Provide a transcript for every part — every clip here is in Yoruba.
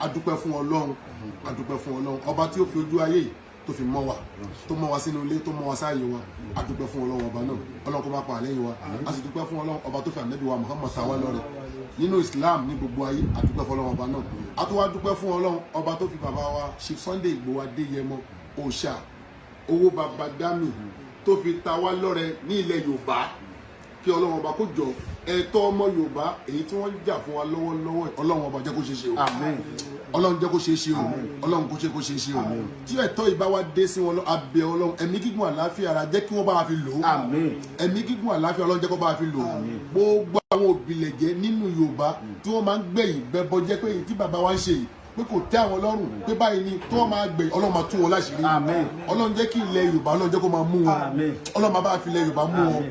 adúpẹ́ fún Ọlọ́run ọba tí ó fi ojú ayé tó fi mọ́ wa tó mọ́ wa sínú ilé tó mọ́ wa sáàyè wa adúpẹ́ fún Ọlọ́run ọba náà Ọlọ́run kó má pa àlẹ́yìn wa a sì dúpẹ́ fún Ọlọ́run ọba tó fi ànábì wa Muhammad tàwa lọ́rẹ nínú Islam ní gbogbo ayé adúpẹ́ fún Ọlọ́run ọba náà a tó wá dúpẹ́ fún Ọlọ́run ọba tó fi bàbá wa Chief Sunday Igboho Adéyẹmọ òòṣà owó baba dami tó fi ta wá lọ́rẹ ní ilẹ̀ Yorùbá kí Ọlọ́run ọba kó jọ ẹ̀tọ́ ọmọ Yorùbá èyí tí wọ́n jà fún wa lọ́wọ́lọ́wọ́ Ọlọ́run ọba jẹ́ kó ṣe ṣe o Ọlọ́run jẹ́ kó ṣe ṣe o Ọlọ́run kó ṣe ṣe o tí ẹ̀tọ́ ìbá wa dé sí wọn abẹ́ Ọlọ́run ẹ̀mí gígùn àlàáfíà ara jẹ́ kí wọ́n bá wa fi lò ó ẹ̀mí gígùn àlàáfíà Ọlọ́run jẹ́ kó bá wa fi lò ó gbogbo àwọn òbílẹ̀jẹ́ nínú Yorùbá tí wọ́n máa ń gbẹ̀yìn bẹ́bọ jẹ́ pé tí bàbá wa ń ṣe yìí pé kò tẹ́ àwọn lọ́rùn pé báyìí ni tí wọ́n máa gbẹ̀yìn Ọlọ́run máa tún wọn láṣìírí Ọlọ́run jẹ́ kí ilẹ̀ Yorùbá Ọlọ́run jẹ́ kó máa mú wọn Ọlọ́run máa bá fi ilẹ̀ Yorùbá mú wọn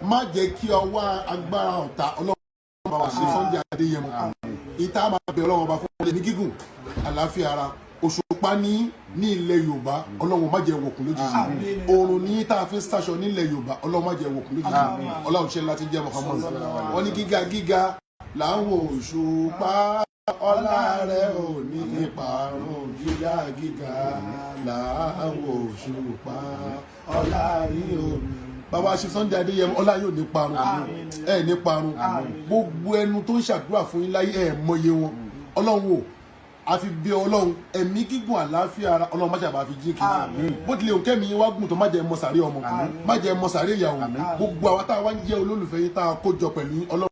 má jẹ́ kí ọwọ́ agbára ọ̀tá Ọlọ́run bá wa ṣe Sunday Adéyẹmọ ìta máa bẹ Ọlọ́run ọba fún ẹ̀mí gígùn àlàáfíà ara òṣùpá ní ilẹ̀ Yorùbá Ọlọ́run má jẹ́ wọ̀kùn lójijì oòrùn ní tá a fi ń ṣaṣọ nílẹ̀ Yorùbá Ọlọ́run má jẹ́ wọ̀kùn lójijì Ọlọ́run ṣe láti jẹ́ Muhammad wọ́n ní gíga là ń wo òṣùpá ọlá rẹ̀ ò ní ìparun gíga là ń wo òṣùpá ọlá rí o bàbá Chief Sunday Adéyẹmọ ọlá yóò ní parun ẹ ní parun gbogbo ẹnu tó ń ṣàdúrà fún yín láyé ẹ mọye wọn Ọlọ́run o àfi bí Ọlọ́run ẹ̀mí gígùn àlàáfíà ara Ọlọ́run má ṣe àbá fi jí kí bó tilẹ̀ òun kẹ́mi wá gùn tó má jẹ́ mọ́sàrí ọmọ má jẹ́ mọ́sàrí ìyàwó gbogbo àwọn tá a wá ń jẹ́ olólùfẹ́ yín tá a kó jọ pẹ̀lú Ọlọ́run.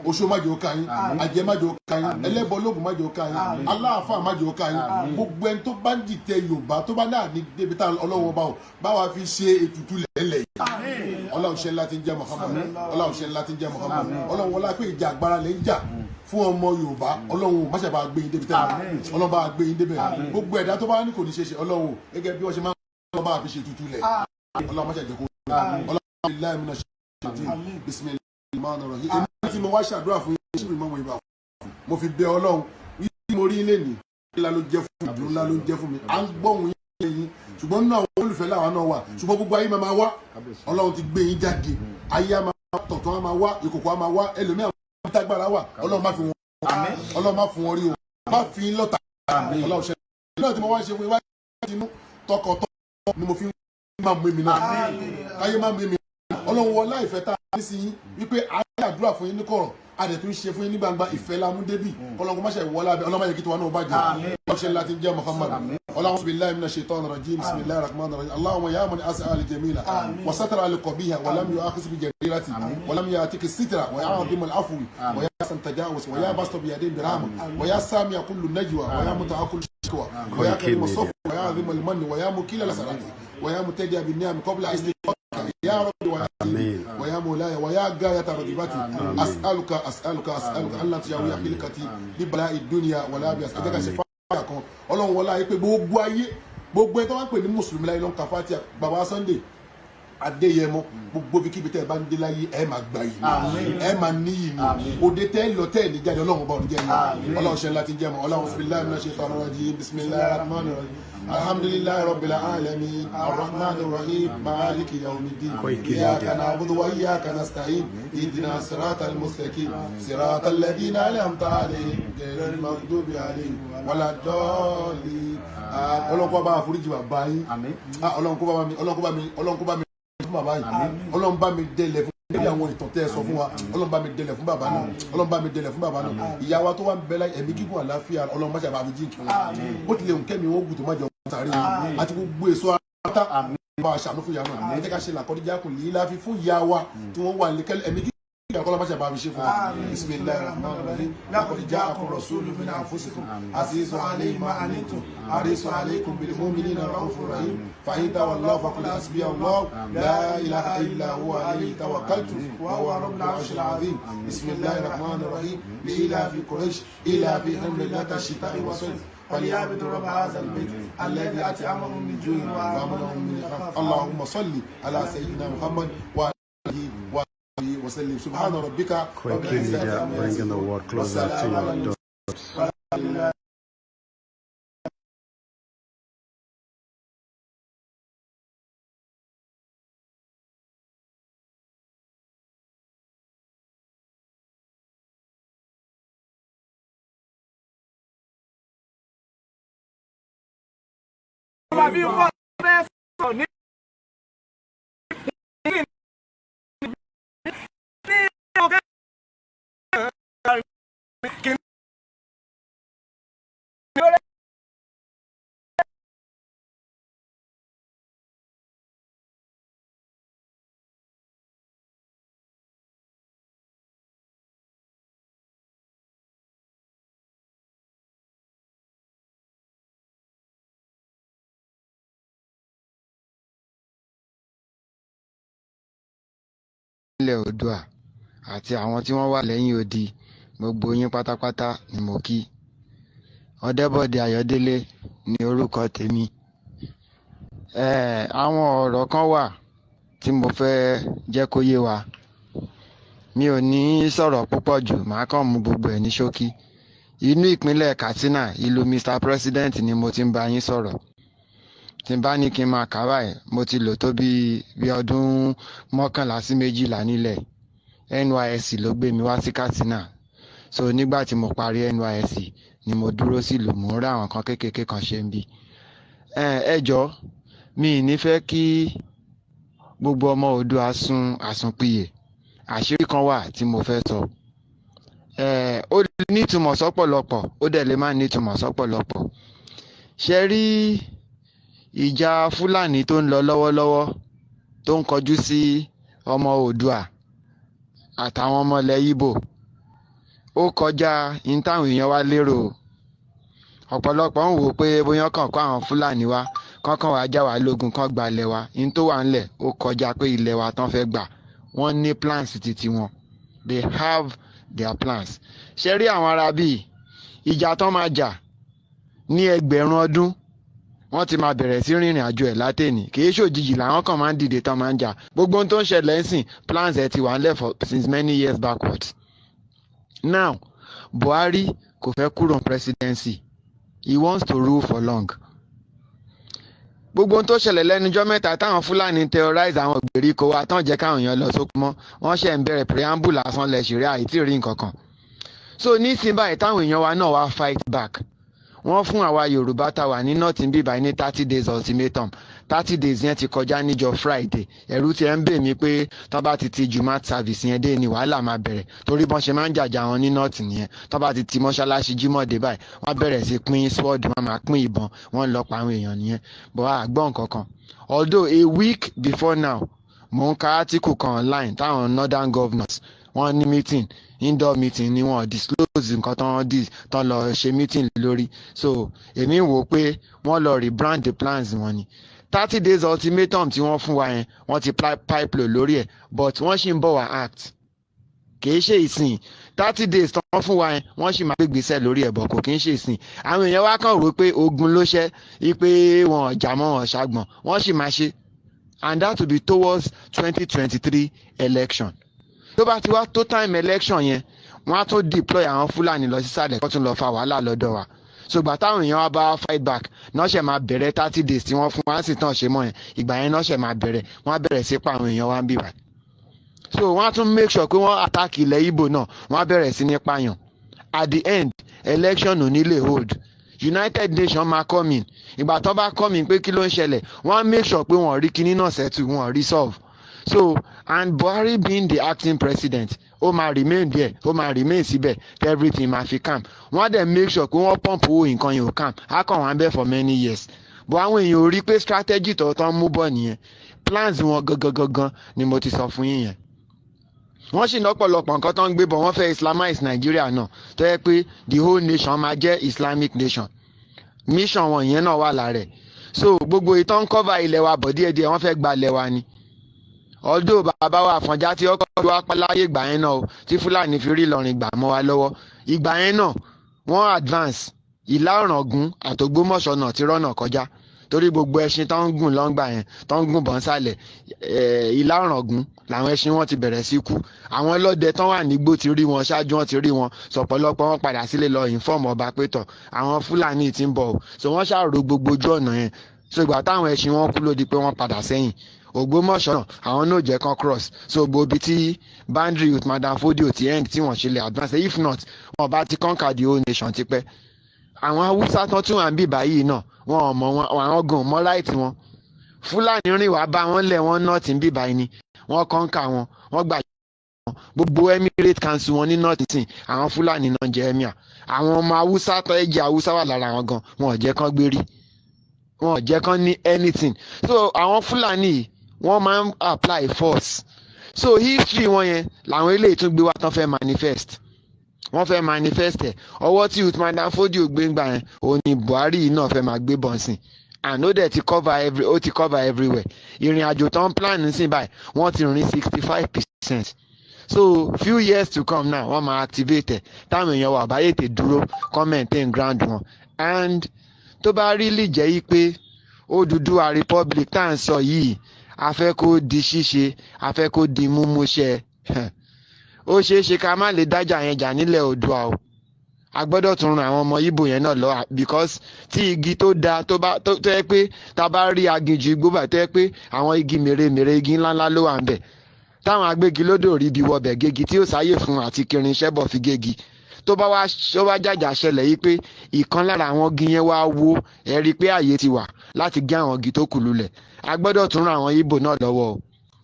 oṣó má jẹ́ ó ká yín àjẹ́ má jẹ́ ó ká yín ẹlẹ́bọ lóògùn má jẹ́ ó ká yín aláàfáà má jẹ́ ó ká yín gbogbo ẹni tó bá ń dìtẹ̀ Yorùbá tó bá náà ní débi tá Ọlọ́run bá ò bá wa fi ṣe ètùtù lẹ́lẹ̀ yìí Ọlọ́run ṣe ńlá tí ń jẹ́ Muhammad Ọlọ́run ṣe ńlá tí ń jẹ́ Muhammad Ọlọ́run wọlá pé ìjà agbára lè ń jà fún ọmọ Yorùbá Ọlọ́run má ṣe bá gbé yín débi tẹ́lẹ̀ Ọlọ́run bá gbé yín débẹ̀ gbogbo ẹ̀dá tó bá ní kò ní ṣe ṣe Ọlọ́run gẹ́gẹ́ bí wọ́n ṣe máa ń bá fi ṣe ètùtù lẹ̀ Ọlọ́run má ṣe jẹ́ kó tí mo wá ṣàdúrà fún yín ṣíbi mọ́mọ́ ibà mo fi bẹ Ọlọ́run yìí mo rí ilé ní ńlá ló jẹ́ fún mi ńlá ló jẹ́ fún mi à ń gbọ́hùn yín lẹ́yìn ṣùgbọ́n nínú àwọn olùfẹ́ làwọn náà wà ṣùgbọ́n gbogbo ayé máa wá Ọlọ́run ti gbé yín jáde ayé á máa tọ̀tọ̀ á máa wá ìkòkò á máa wá ẹlòmíì àwọn tágbára wà Ọlọ́run má fi wọn Ọlọ́run má fún wọn rí o má fi yín lọ́tà Ọlọ́run ṣe náà tí mo wá ṣe fún yín wá tinú tọkọtọ ni mo fi máa mú èmi náà káyé má mú èmi Ọlọ́run wọlá ìfẹ́ tá a ní sí yín wípé ayé àdúrà fún yín ní kọ̀rọ̀ adẹ̀ tún ṣe fún yín ní gbangba ìfẹ́ lámú débì Ọlọ́run má ṣe wọlá abẹ Ọlọ́run má yẹ kí tiwa náà bàjẹ́ ọṣẹ láti jẹ́ Muhammad Allahumma billahi minash shaitanir rajim bismillahir rahmanir rahim Allahumma ya man as'a al jamila wa satara al qabiha wa lam yu'akhis bi jarirati wa lam ya'tik sitra wa ya'zim al afwi wa ya san tajawuz wa ya basta bi yadin birama wa ya sami kullu najwa wa ya muta'akul shikwa wa ya karim as-saf wa ya azim al man wa ya mukila al salati wa ya mutadiya bin ni'am qabla istiqam يا رب ويا مولاي ويا غاية رغبتي أسألك أن لا تجاوي خلقتي ببلاء الدنيا ولا بأسألك شفاعك Ọlọ́run wọlá yìí pé gbogbo ayé gbogbo ẹ̀ tó wá ń pè ní mùsùlùmí láyé ló ń ka Fatiha bàbá Sunday Adéyẹmọ gbogbo bí kíbi tẹ́ ẹ bá ń dé láyé ẹ máa gbà yìí ẹ máa níyì ni òde tẹ́ lọ tẹ́ ní jáde Ọlọ́run bá òun jẹ́ ní Ọlọ́run ṣe láti jẹ́ mọ́ Ọlọ́run billahi minash shaitanir rajim bismillahir rahmanir rahim alhamdulillahi rabbil alamin arrahmanir rahim maliki yawmiddin iyyaka na'budu wa iyyaka nasta'in ihdinas siratal mustaqim siratal ladina an'amta alayhim ghayril maghdubi alayhim waladdallin Ọlọ́run kó bá wa foríjì bàbá yín Ọlọ́run kó bá mi fún bàbá yìí Ọlọ́run bá mi délẹ̀ fún níbi àwọn ìtàn tẹ́ ẹ sọ fún wa Ọlọ́run bá mi délẹ̀ fún bàbá náà Ọlọ́run bá mi délẹ̀ fún bàbá náà ìyá wa tó wà ń bẹ láyé ẹ̀mí gígùn àlàáfíà Ọlọ́run má ṣe bá mi jí kí wọn bó tilẹ̀ ń kẹ́mi wọn gùn tó má jẹ wọn sáré àti gbogbo èso ata bá a ṣàánú fún ìyá náà ẹ jẹ́ ká ṣe làkọ́díjà kùn lè láfi fún ìyá wa tí wọ́n wà ní ẹ̀mí gígùn يقول ما شاء بسم الله الرحمن الرحيم لقد جاءكم رسول من انفسكم عزيز عليه ما عنتم حريص عليكم بالمؤمنين رؤوف رحيم فإن تولوا فقل حسبي الله لا اله الا هو عليه توكلت وهو رب العرش العظيم بسم الله الرحمن الرحيم لإلاف قريش إلافهم ليلة الشتاء والصيف فليعبدوا رب هذا البيت الذي أطعمهم من جوع وآمنهم من خوف اللهم صل على سيدنا محمد وعلى وسلم سبحان ربك رب Quickly, media, bringing the word closer to your doors. ilẹ̀ oòdùà àti àwọn tí wọ́n wà lẹ́yìn odi gbogbo yín pátápátá ni mo kí. Ọdẹ́bọ̀dé Ayọ̀délé ni orúkọ tèmi. Àwọn ọ̀rọ̀ kan wà tí mo fẹ́ jẹ́ kó yé wa. Mi ò ní sọ̀rọ̀ púpọ̀ jù, màá kàn mú gbogbo ẹ̀ ní ṣókí. Inú ìpínlẹ̀ Katsina, ìlú Mr. President ni mo ti ń bá yín sọ̀rọ̀. Tí n bá ní kí n máa kà báyìí, mo ti lò tó bí ọdún 11 sí 12 nílẹ̀. NYSC ló gbé mi wá sí Katsina. So nígbà tí mo parí NYSC ni mo dúró sílùú, mò ń rí àwọn kan kéékèèké kan ṣe ń bí. Ẹ jọ̀ọ́, mi ì ní fẹ́ kí gbogbo ọmọ Oòduà sun àsunpìyè. Àṣírí kan wà tí mo fẹ́ sọ. Ó ní ìtumọ̀ sọ́pọ̀lọpọ̀, ó dẹ̀ lè má ní ìtumọ̀ sọ́pọ̀lọpọ̀. Ṣé rí ìjà Fúlàní tó ń lọ lọ́wọ́lọ́wọ́ tó ń kọjú sí ọmọ Oòduà àtàwọn ọmọ ilẹ̀ Ìgbò, ó kọjá ní táwọn èèyàn wá lérò. Ọ̀pọ̀lọpọ̀ ń wò ó pé bóyá kàn kó àwọn Fúlàní wá, kọ́kàn wá já wa lógun, kán gba ilẹ̀ wa. Ní tó wà ńlẹ̀ ó kọjá pé ilẹ̀ wa tán fẹ́ gbà. Wọ́n ní plans titi wọn. They have their plans. Ṣé rí àwọn ará bíi ìjà tán máa jà ní ẹgbẹ̀rún ọdún, wọ́n ti máa bẹ̀rẹ̀ sí rìnrìn àjò ẹ̀ látẹ̀ni. Kì í ṣòjijì làwọn kan máa ń dìde tán máa ń jà. Gbogbo ohun tó ń ṣẹlẹ̀ ń sìn, plans ẹ̀ ti wà ńlẹ̀ since many years backwards. Now, Buhari kò fẹ́ kúrò ní presidency. He wants to rule for long. Gbogbo ohun tó ṣẹlẹ̀ lẹ́nujọ́ mẹ́ta táwọn Fúlàní terrorize àwọn ìgbèríko wa tán jẹ́ káwọn èèyàn lọ sóko mọ́, wọ́n ṣe ń bẹ̀rẹ̀ preamble lásán lẹ̀ ṣeré àìtí rí nǹkan kan. So nísìnyí báyìí táwọn èèyàn wa náà wá fight back. Wọ́n fún àwa Yorùbá tá wà ní north ń bí báyìí ní 30 days ultimatum. 30 days yẹn ti kọjá níjọ́ Friday. Ẹ̀rù ti ẹ̀ ń bè mí pé tán bá ti Jumat service yẹn dé ni wàhálà máa bẹ̀rẹ̀. Torí bọ́n ṣe máa ń jàjà wọn ní north nìyẹn. Tán bá ti mọ́ṣáláṣí Jímọ̀ dé báyìí, wọ́n bẹ̀rẹ̀ sí pín sword, wọ́n máa pín ìbọn, wọ́n lọ pa àwọn èèyàn nìyẹn. But àgbọ̀n kankan. Although a week before now, mò ń ka article kan online táwọn northern governors wọ́n ní meeting, indoor meeting ni wọ́n disclose nǹkan tán lọ ṣe meeting lórí. So èmi ń wò ó pé wọ́n lọ rebrand the plans wọn ni. 30 days ultimatum tí wọ́n fún wa yẹn, wọ́n ti pipe lò lórí ẹ̀, but wọ́n ṣì ń bọ̀ wá act. Kì í ṣe ìsìn 30 days tí wọ́n fún wa yẹn, wọ́n ṣì máa gbégbèsè lórí ẹ̀, bọ̀ kò kì í ṣe ìsìn. Àwọn èèyàn wá kàn rò pé ogun ló ṣẹ́, wípé wọn jà mọ́ wọn ṣàgbọ̀n, wọ́n ṣì máa ṣe. And that will be towards 2023 election. Tó bá ti wá tó time election yẹn, wọ́n á tún deploy àwọn Fúlàní lọ sísàlẹ̀ kó tún lọ fa wàhálà lọ́dọ̀ wa. So ìgbà táwọn èèyàn wá bá fight back, náà ṣe máa bẹ̀rẹ̀ 30 days tí wọ́n fún wa sì tàn ṣe mọ́ yẹn. Ìgbà yẹn náà ṣe máa bẹ̀rẹ̀, wọ́n á bẹ̀rẹ̀ sí pa àwọn èèyàn wa ń bì wá. So wọ́n á tún make sure pé wọ́n attack ilẹ̀ Ìgbò náà, wọ́n á bẹ̀rẹ̀ sí ní pààyàn. At the end, election ò ní lè hold. United Nations máa come in. Ìgbà tó bá come in pé kí ló ń ṣẹlẹ̀, wọ́n á make sure pé wọ́n rí kinní náà settle, wọ́n rí solve. So, and Buhari being the acting president, ó máa remain there, ó máa remain síbẹ̀, everything máa fi calm. Wọ́n á dẹ̀ make sure pé wọ́n pump owó nǹkan yẹn ò calm. Á kàn wọ́n bẹ́ẹ̀ for many years. But àwọn èèyàn ò rí pé strategy tó tán mú bọ̀ nìyẹn. Plans wọn gangan ni mo ti sọ fún yín yẹn. Wọ́n sì lọ́pọ̀lọpọ̀ nǹkan tó ń gbé bọ̀, wọ́n fẹ́ Islamize Nigeria náà, tó yẹ pé the whole nation máa jẹ́ Islamic nation. Mission wọn yẹn náà wà lára ẹ̀. So gbogbo ìtàn cover ilẹ̀ wa bọ̀ díẹ̀díẹ̀, wọ́n fẹ́ gba ilẹ̀ wa ni. Although bàbá wa Àfọ̀njá tí ọkọ̀ tó wá pa láyé ìgbà yẹn náà o, tí Fúlàní fi rí Ìlọrin gbà mọ́ wa lọ́wọ́. Ìgbà yẹn náà wọ́n advance Ìlá Ọ̀ràngún àtògbómọ̀ṣọ́ náà ti rọ́nà kọjá. torí gbogbo ẹṣin tó ń gùn lọ́ngbà yẹn tó ń gùn bọ́n sálẹ̀ ìlà ọ̀ràngún làwọn ẹṣin wọn ti bẹ̀rẹ̀ sí kú àwọn ọlọ́dẹ tán wà nígbó ti rí wọn ṣáájú wọn ti rí wọn sọ̀pọ̀lọpọ̀ wọn padà sílé lọ inform ọba pé tọ̀ àwọn fúlàní ti ń bọ̀ o so wọ́n ṣàrò gbogbo ojú ọ̀nà yẹn so ìgbà táwọn ẹṣin wọn kú ló di pé wọ́n padà sẹ́yìn Ògbómọ̀ṣọ́ náà àwọn náà jẹ́ kan cross so gbogbo ibi tí boundary with Madam Fodio ti end tí wọ́n ṣe lè advance if not wọn bá ti conquer the whole nation tipẹ́ àwọn Haúsá tán tún wà ń bì báyìí náà wọn ò mọ̀ wọn àwọn gan mọ́ right wọn Fúlàní rìn wá bá wọn lẹ̀ wọ́n north ń bì báyìí ni wọ́n conquer wọn wọ́n gbà wọn gbogbo emirate council wọn ní north sìn àwọn Fúlàní náà jẹ́ emir àwọn ọmọ Haúsá tó ẹ̀jẹ̀ Haúsá wà lára wọn gan wọn ò jẹ́ kán gbérí wọn ò jẹ́ kán ní anything so àwọn Fúlàní yìí wọ́n máa ń apply force so history wọn yẹn làwọn eléyìí tún gbé wá tán fẹ́ manifest wọ́n fẹ́ manifest ẹ̀ ọwọ́ tí Uthman Dan Fodio gbé ń gbà yẹn òun ni Buhari náà fẹ́ máa gbé bọ̀nsìn and ó dẹ̀ ti cover everywhere ìrìn àjò tán plan sí báyìí wọ́n ti rìn 65% so few years to come now wọ́n máa activate ẹ̀ táwọn èèyàn wà báyìí tè dúró maintain ground wọn and tó bá really jẹ́ yí pé Odùduwà Republic tá à ń sọ yìí a fẹ́ kó di ṣíṣe a fẹ́ kó di múmúṣẹ ó ṣeé ṣe ká má lè dájà yẹn jà nílẹ̀ Oòduà o a gbọ́dọ̀ tún ran àwọn ọmọ Ìgbò yẹn náà lọ because tí igi tó da tó yẹ pé tá bá rí aginjù igbó báyìí tó yẹ pé àwọn igi mèremère igi ńláńlá ló wà ń bẹ̀ táwọn agbégilódò rí ibi wọbẹ̀ gégi tí ó sáyè fún àti kiri iṣẹ́ bọ̀ fi gégi tó bá wá jàjà ṣẹlẹ̀ yìí pé ìkan lára àwọn igi yẹn wá wó ẹ rí i pé àyè ti wà láti gé àwọn igi tó kù lulẹ̀ a gbọ́dọ̀ tún ran àwọn Ìgbò náà lọ́wọ́ o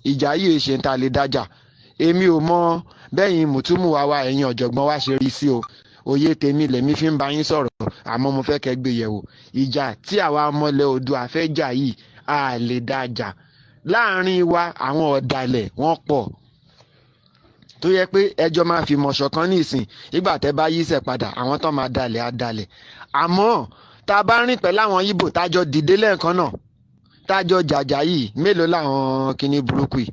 ìjà yìí ṣe ń ta lè dájà èmi ò mọ bẹ́yìn mùtúmù wa ẹ̀yin ọ̀jọ̀gbọ́n wa ṣe rí sí o òye tèmi lèmi fi ń bá yín sọ̀rọ̀ àmọ́ mo fẹ́ kẹ́ gbé yẹ̀wò ìjà tí àwa ọmọlẹ̀ Oòduà fẹ́ jà yìí a lè dájà láàrin wa àwọn ọ̀dàlẹ̀ wọ́n pọ̀ tó yẹ pé ẹjọ́ máa fi mọ̀ṣọ̀ kan ní ìsìn ìgbà tẹ́ bá yíṣẹ́ padà àwọn tó máa dalẹ̀ á dalẹ̀ àmọ́ tá a bá rìn pẹ̀lú àwọn Ìgbò tájọ dìde lẹ́ẹ̀kan náà tájọ jàjà yìí mélòó làwọn kinní burúkú yìí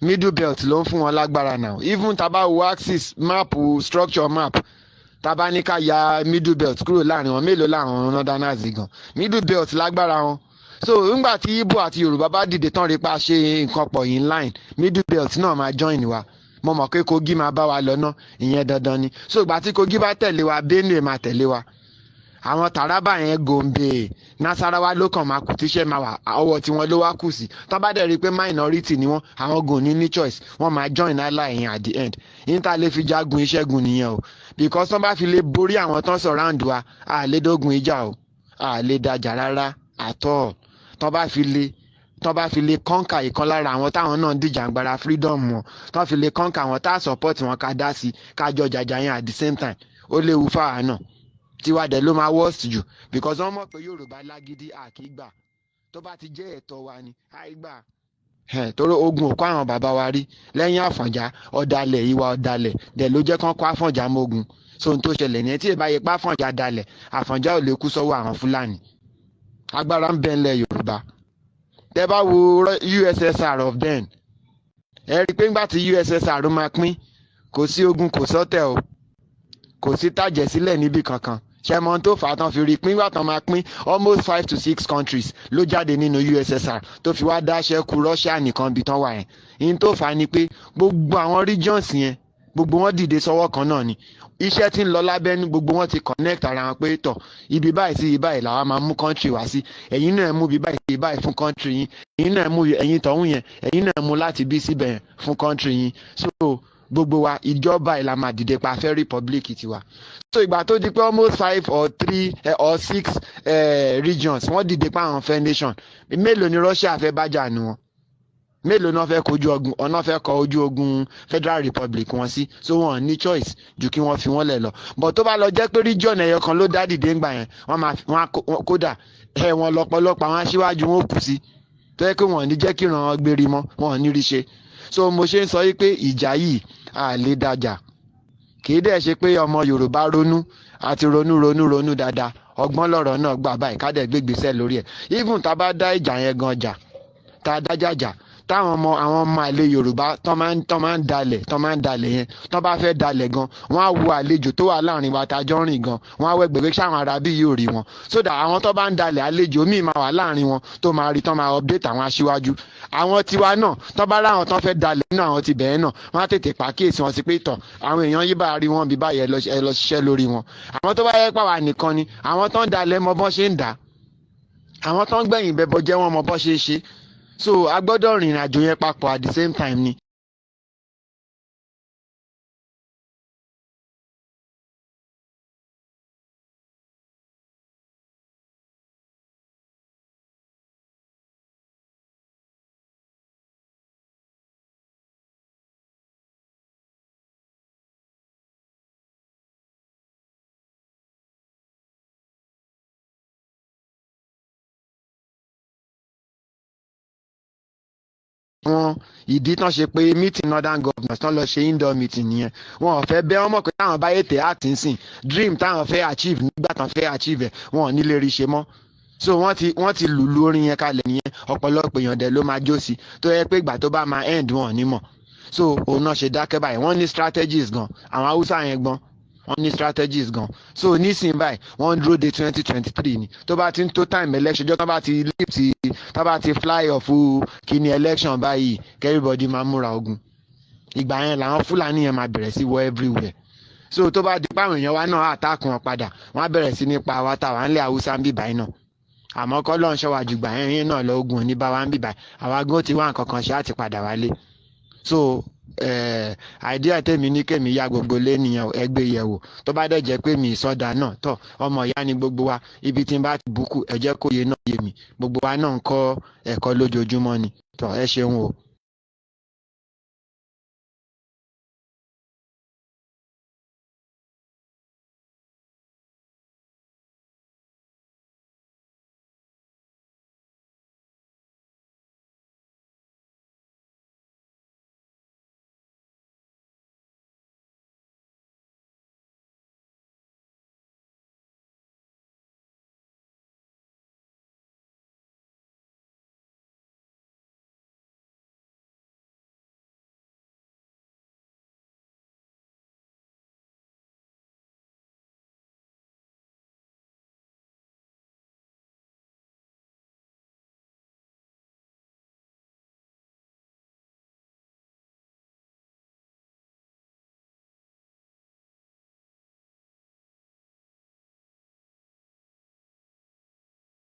middle belt ló ń fún wọn lágbára now even tá bá wo axis map structure map tá bá ní ká ya middle belt kúrò láàrin wọn mélòó làwọn northerners gan middle belt lágbára wọn so ńgbà tí Ìgbò àti Yorùbá bá dìde tán rí pa ṣe nǹkan pọ̀ in line middle belt náà máa join wa mo mọ̀ pé Kogi máa bá wa lọ́nà ìyẹn dandan ni so ìgbà tí Kogi bá tẹ̀lé wa Benue máa tẹ̀lé wa àwọn Taraba yẹn Gombe Nasarawa ló kàn máa kù tíṣẹ́ máa wà ọwọ́ tí wọ́n ló wá kù sí tán bá dẹ̀ rí i pé minority ni wọ́n àwọn gò ní choice wọ́n máa join ally yẹn at the end yín tá lè fi jagun ìṣẹ́gun nìyẹn o because tán bá fi lè borí àwọn tán surround wa a lè dógun ìjà o a lè dájà rárá àtọ́ tán bá fi lè conquer ìkan lára àwọn táwọn náà dìjàngbara freedom wọn tán fi lè conquer àwọn tá support wọn ká dá sí ká jọ jàjà yẹn at the same time ó léwu fáwa náà tiwa dẹ̀ ló máa worst jù because wọ́n mọ̀ pé Yorùbá lágídí àkígbà tó bá ti jẹ́ ẹ̀tọ́ wa ni àìgbà torí ogun òkú àwọn bàbá wa rí lẹ́yìn Àfọ̀njá ọ̀dàlẹ̀ ìwà ọ̀dàlẹ̀ dẹ̀ ló jẹ́ kán kó Àfọ̀njá mógun so n tó ṣẹlẹ̀ ní tí ìbáyé pa Àfọ̀njá dalẹ̀ Àfọ̀njá ò lè kú sọ́wọ́ àwọn Fúlàní agbára ń bẹ ńlẹ̀ Yorùbá tẹ́ bá wo USSR of then ẹ rí i pé ńgbà tí USSR máa pín kò sí ogun kò sọ́tẹ̀ o kò sí tàjẹ̀ sílẹ̀ níbi kankan ṣẹ́mọ́ tó fà á tán fi rí i pín ìgbà tán máa pín almost 5 to 6 countries ló jáde nínú USSR tó fi wá dáṣẹ́ ku Russia nìkan bí tán wà yẹn ìyẹn tó fà á ni pé gbogbo àwọn regions yẹn gbogbo wọn dìde sọ́wọ́ kan náà ni iṣẹ́ tí ń lọ lábẹ́nú gbogbo wọn ti connect ara wọn pé tọ̀ ibi báyìí sí ibi báyìí làwa máa mú country wá sí ẹ̀yin náà mú ibi báyìí sí ibi báyìí fún country yín ẹ̀yin náà mú ẹ̀yin tọ̀hún yẹn ẹ̀yin náà mú láti bí síbẹ̀ yẹn fún country yín so gbogbo wa ìjọba ìlà máa dìde pa fẹ́ republic tiwa so ìgbà tó di pé almost 5 or 3 or 6 regions wọ́n dìde pa àwọn fẹ́ nation mélòó ni Russia fẹ́ bájà nu wọn mélòó náà fẹ́ kojú ogun ọ̀nà fẹ́ kọ ojú ogun Federal Republic wọn sí so wọn ní choice ju kí wọ́n fi wọ́n lẹ̀ lọ but tó bá lọ jẹ́ pé region ẹ̀yọ kan ló dá dìde ńgbà yẹn wọ́n kódà wọn lọ́pọ̀lọpọ̀ àwọn aṣíwájú wọn kù sí tó yẹ pé wọ́n ní jẹ́ kí ìran wọn gbérí mọ́ wọn ní rí ṣe so mo ṣe ń sọ yìí pé ìjà yìí a lè dájà kì í dẹ̀ ṣe pé ọmọ Yorùbá ronú àti ronú dáadáa ọgbọ́n lọ̀rọ̀ náà gbà báyìí ká dẹ̀ gbégbèsè lórí ẹ̀ even tá a bá dá ìjà yẹn gan jà tá a dájà jà táwọn ọmọ àlè Yorùbá tán máa ń dalẹ̀ yẹn tán bá fẹ́ dalẹ̀ gan wọ́n á wo àlejò tó wà láàrin wa tá a jọ rìn gan wọ́n á wẹ́gbẹ̀gbẹ́ sáwọn arábí yóò rí wọn so that àwọn tó bá ń dalẹ̀ àlejò míì máa wà láàrin wọn tó máa rí tán máa update àwọn aṣíwájú àwọn tiwa náà tán bá ráwọn tán fẹ́ dalẹ̀ nínú àwọn ti bẹ̀ẹ́ náà wọ́n á tètè pàkíyèsí wọn sí pé tọ̀ àwọn èèyàn yìí bá rí wọn bí báyìí ẹ lọ ṣiṣẹ́ lórí wọn àwọn tó bá yẹ pàwà nìkan ni àwọn tán dalẹ̀ mọ bọ́n ṣe ń dà àwọn tán gbẹ̀yìn bẹbọ jẹ́ wọn mọ bọ́n ṣe ń ṣe so a gbọ́dọ̀ rìnrìn àjò yẹn papọ̀ at the same time ni. wọn ìdí tán ṣe pé meeting northern governors tán lọ ṣe indoor meeting nìyẹn wọn ò fẹ́ bẹ́ wọn mọ̀ pé táwọn bá yètè àti ń sìn dream táwọn fẹ́ achieve nígbà tán fẹ́ achieve ẹ̀ wọn ò ní lè rí ṣe mọ́ so wọ́n ti lùlù orin yẹn kalẹ̀ nìyẹn ọ̀pọ̀lọpọ̀ èèyàn dẹ̀ ló máa jó sí tó yẹ pé ìgbà tó bá máa end wọn ò ní mọ̀ so òun náà ṣe dákẹ́ báyìí wọ́n ní strategies gan àwọn haúsá yẹn gbọ́n wọ́n ní strategies gan so nísìnyí báyìí wọ́n dúró de 2023 ni tó bá ti ń tó time election jọ́ tó bá ti lift tó bá ti fly off kíní election báyìí everybody máa múra ogun ìgbà yẹn làwọn Fúlàní yẹn máa bẹ̀rẹ̀ sí wọ everywhere so tó bá di páwọn èèyàn wa náà àtàkùn wọn padà wọ́n á bẹ̀rẹ̀ sí nípa wa táwa ńlẹ̀ haúsá ń bì báyìí náà àmọ́ kọ́ lọ́n ṣọ́wá jù gbà yẹn náà lọ ogun ní bá wa ń bì báyìí àwa gan ti wá nǹkan kan ṣe àti padà wálé so idea tèmi ní kèmí ya gbogbo lé nìyẹn ẹgbẹ́ yẹ̀wò tó bá dẹ̀ jẹ́ pé mi ìsọdà náà tọ̀ ọmọ ìyá ni gbogbo wa ibi tí n bá ti bùkù ẹ jẹ́ kó yé náà yé mi gbogbo wa náà ń kọ́ ẹ̀kọ́ lójoojúmọ́ ni tọ̀ ẹ ṣeun o.